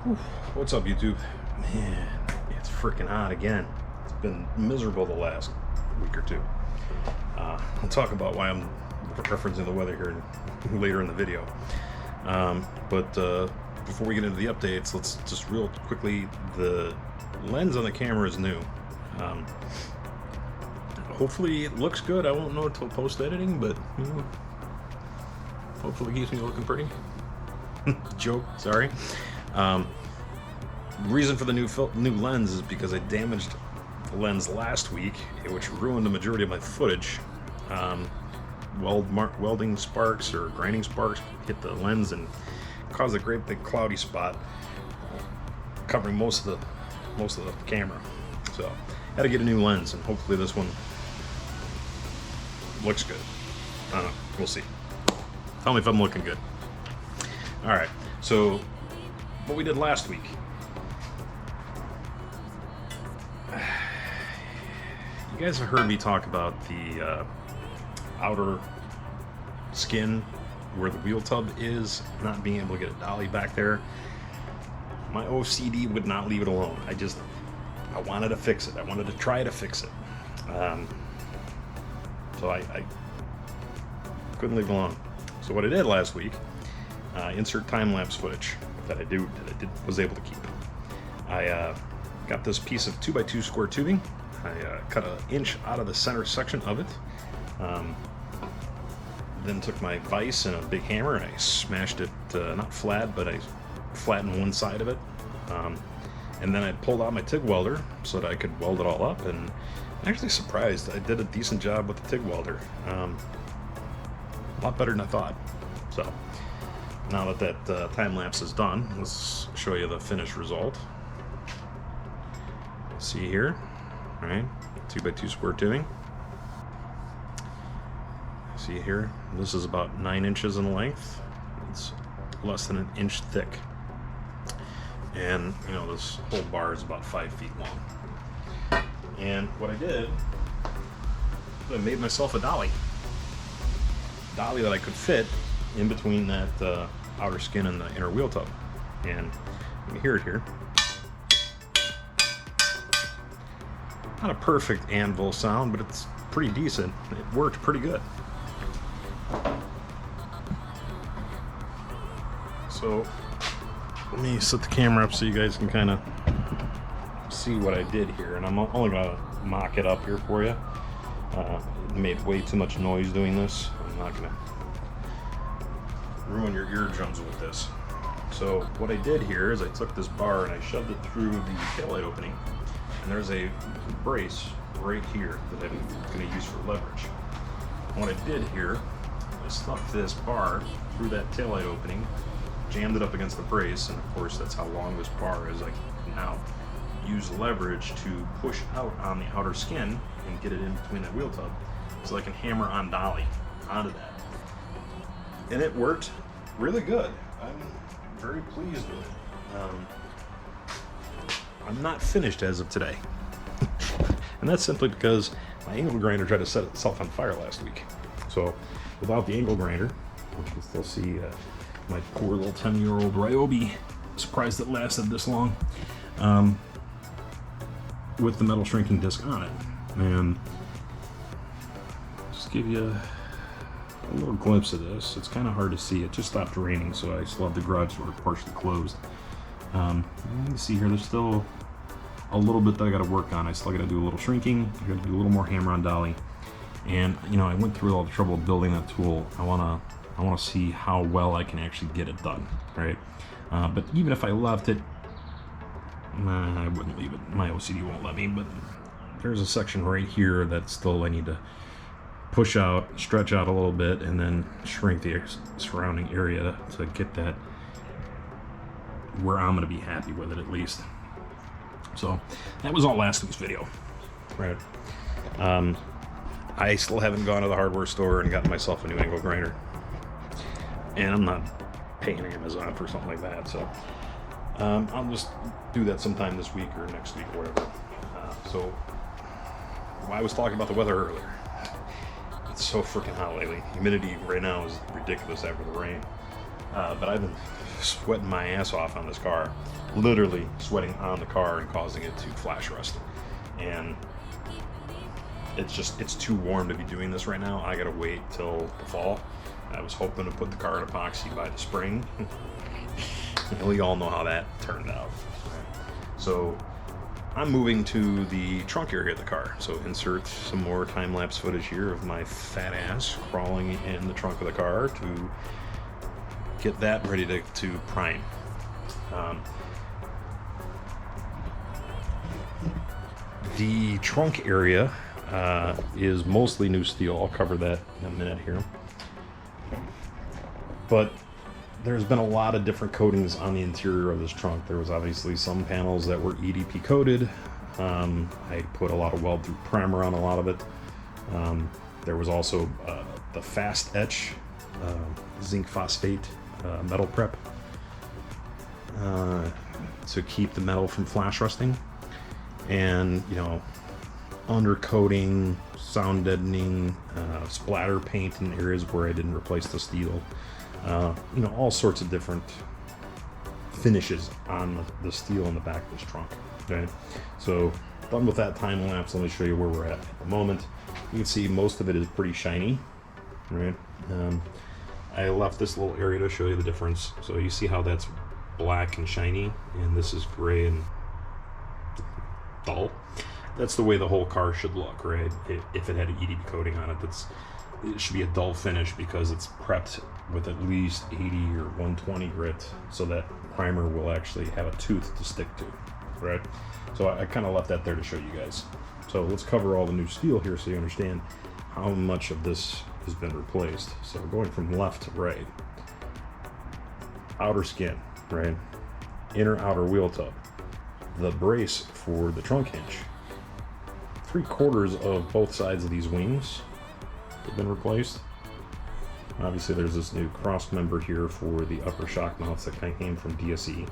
Whew. What's up, YouTube? Man, it's freaking hot again. It's been miserable the last week or two. I'll talk about why I'm referencing the weather here later in the video. But before we get into the updates, let's just real quickly, the lens on the camera is new. Hopefully it looks good. I won't know until post-editing, but you know, hopefully it keeps me looking pretty. Joke, sorry. Reason for the new lens is because I damaged the lens last week, which ruined the majority of my footage. Welding sparks or grinding sparks hit the lens and caused a great big cloudy spot covering most of the camera. So had to get a new lens, and hopefully this one looks good. I don't know, we'll see. Tell me if I'm looking good. All right, so what we did last week. You guys have heard me talk about the outer skin where the wheel tub is, not being able to get a dolly back there. My OCD would not leave it alone. I wanted to fix it. I wanted to try to fix it. So I couldn't leave it alone. So what I did last week, insert time-lapse footage that I was able to keep. I got this piece of 2x2 square tubing. I cut an inch out of the center section of it. Then took my vise and a big hammer and I smashed it, not flat, but I flattened one side of it. And then I pulled out my TIG welder so that I could weld it all up, and I'm actually surprised. I did a decent job with the TIG welder. A lot better than I thought. So now that time lapse is done, let's show you the finished result. See here, right? 2x2 square tubing. See here, this is about 9 inches in length. It's less than an inch thick. And you know, this whole bar is about 5 feet long. And what I did, I made myself a dolly. Dolly that I could fit in between that outer skin and the inner wheel tub. And you can hear it here. Not a perfect anvil sound, but it's pretty decent. It worked pretty good. So let me set the camera up so you guys can kind of see what I did here. And I'm only going to mock it up here for you. It made way too much noise doing this. I'm not going to ruin your eardrums with this. So what I did here is I took this bar and I shoved it through the taillight opening. And there's a brace right here that I'm going to use for leverage. And what I did here, I stuck this bar through that taillight opening, jammed it up against the brace, and of course that's how long this bar is. I can now use leverage to push out on the outer skin and get it in between that wheel tub, so I can hammer on dolly onto that. And it worked really good. I'm very pleased with it. I'm not finished as of today. And that's simply because my angle grinder tried to set itself on fire last week. So without the angle grinder, you can still see my poor little 10-year-old Ryobi, surprised it lasted this long, with the metal shrinking disc on it. And just give you a little glimpse of this. It's kind of hard to see. It just stopped raining, so I still have the garage door partially closed. You can see here there's still a little bit that I got to work on. I still got to do a little shrinking. I got to do a little more hammer on dolly. And you know, I went through all the trouble of building that tool. I want to see how well I can actually get it done, right? But even if I left it, I wouldn't leave it. My OCD won't let me. But there's a section right here that still I need to push out, stretch out a little bit, and then shrink the surrounding area to get that where I'm going to be happy with it, at least. So that was all last week's video, right? I still haven't gone to the hardware store and gotten myself a new angle grinder, and I'm not paying Amazon for something like that. So I'll just do that sometime this week or next week or whatever. So I was talking about the weather earlier. It's so freaking hot lately. Humidity right now is ridiculous after the rain. But I've been sweating my ass off on this car. literally sweating on the car and causing it to flash rust. And it's too warm to be doing this right now. I gotta wait till the fall. I was hoping to put the car in epoxy by the spring. And we all know how that turned out. So I'm moving to the trunk area of the car. So insert some more time-lapse footage here of my fat ass crawling in the trunk of the car to get that ready to prime. The trunk area is mostly new steel. I'll cover that in a minute here. But there's been a lot of different coatings on the interior of this trunk. There was obviously some panels that were EDP coated. I put a lot of weld-through primer on a lot of it. There was also the fast etch zinc phosphate metal prep to keep the metal from flash rusting. And, you know, undercoating, sound deadening, splatter paint in areas where I didn't replace the steel. You know, all sorts of different finishes on the steel in the back of this trunk. Okay, so done with that time lapse. Let me show you where we're at the moment. You can see most of it is pretty shiny, right? I left this little area to show you the difference. So you see how that's black and shiny, and this is gray and dull. That's the way the whole car should look, right? If it had an EDP coating on it, it should be a dull finish because it's prepped with at least 80 or 120 grit, so that primer will actually have a tooth to stick to, right? So I kind of left that there to show you guys. So let's cover all the new steel here so you understand how much of this has been replaced. So going from left to right, outer skin, right? Inner outer wheel tub, the brace for the trunk hinge, 3/4 of both sides of these wings have been replaced. Obviously there's this new cross member here for the upper shock mounts that came from DSE.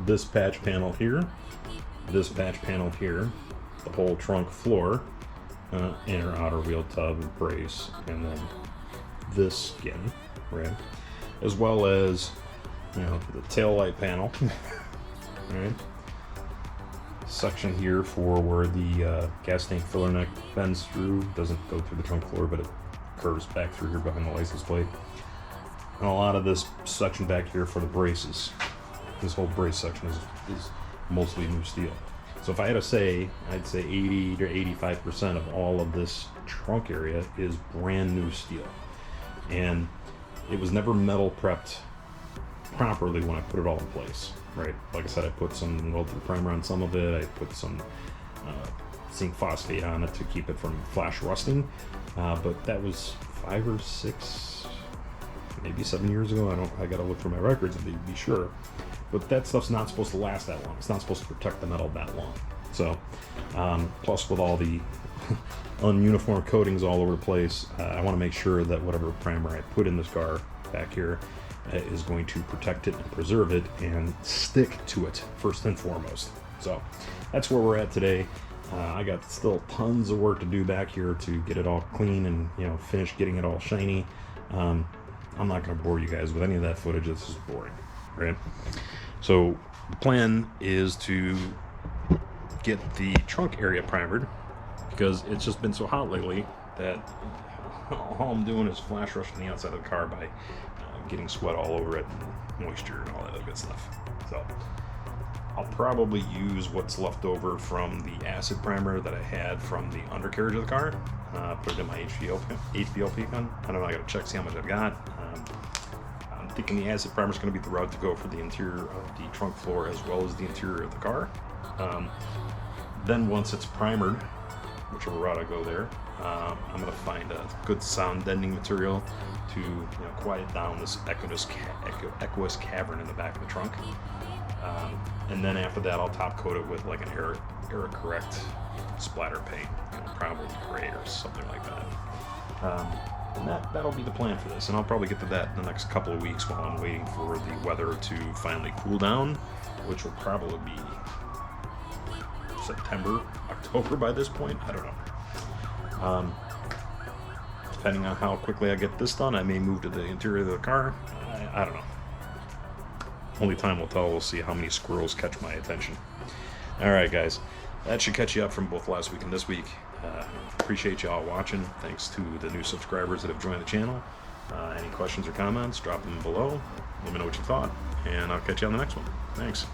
This patch panel here, this patch panel here, the whole trunk floor, inner outer wheel tub brace, and then this skin, right? As well as, you know, the tail light panel, right? Section here for where the gas tank filler neck bends through, doesn't go through the trunk floor, but it curves back through here behind the license plate. And a lot of this section back here for the braces. This whole brace section is mostly new steel. So if I had to say, I'd say 80 to 85% of all of this trunk area is brand new steel. And it was never metal prepped properly when I put it all in place, right? Like I said, I put some weld-through primer on some of it. I put some zinc phosphate on it to keep it from flash rusting. But that was 5 or 6, maybe 7 years ago. I gotta look through my records and be sure. But that stuff's not supposed to last that long. It's not supposed to protect the metal that long. So, plus with all the ununiform coatings all over the place, I want to make sure that whatever primer I put in this car back here is going to protect it and preserve it and stick to it first and foremost. So that's where we're at today. I got still tons of work to do back here to get it all clean and, you know, finish getting it all shiny. I'm not going to bore you guys with any of that footage. This is boring, right? So the plan is to get the trunk area primered because it's just been so hot lately that all I'm doing is flash rushing the outside of the car by getting sweat all over it, and moisture and all that other good stuff. So I'll probably use what's left over from the acid primer that I had from the undercarriage of the car, put it in my HVLP gun. I don't know, I gotta check, see how much I've got. I'm thinking the acid primer is going to be the route to go for the interior of the trunk floor as well as the interior of the car. Then once it's primered, whichever route I go there, I'm going to find a good sound deadening material to, you know, quiet down this echoous cavern in the back of the trunk. And then after that, I'll top coat it with like an error correct splatter paint, you know, probably gray or something like that. And that'll be the plan for this, and I'll probably get to that in the next couple of weeks while I'm waiting for the weather to finally cool down, which will probably be September, October by this point. I don't know. Depending on how quickly I get this done, I may move to the interior of the car. I don't know. Only time will tell. We'll see how many squirrels catch my attention. All right, guys. That should catch you up from both last week and this week. Appreciate you all watching. Thanks to the new subscribers that have joined the channel. Any questions or comments, drop them below. Let me know what you thought, and I'll catch you on the next one. Thanks.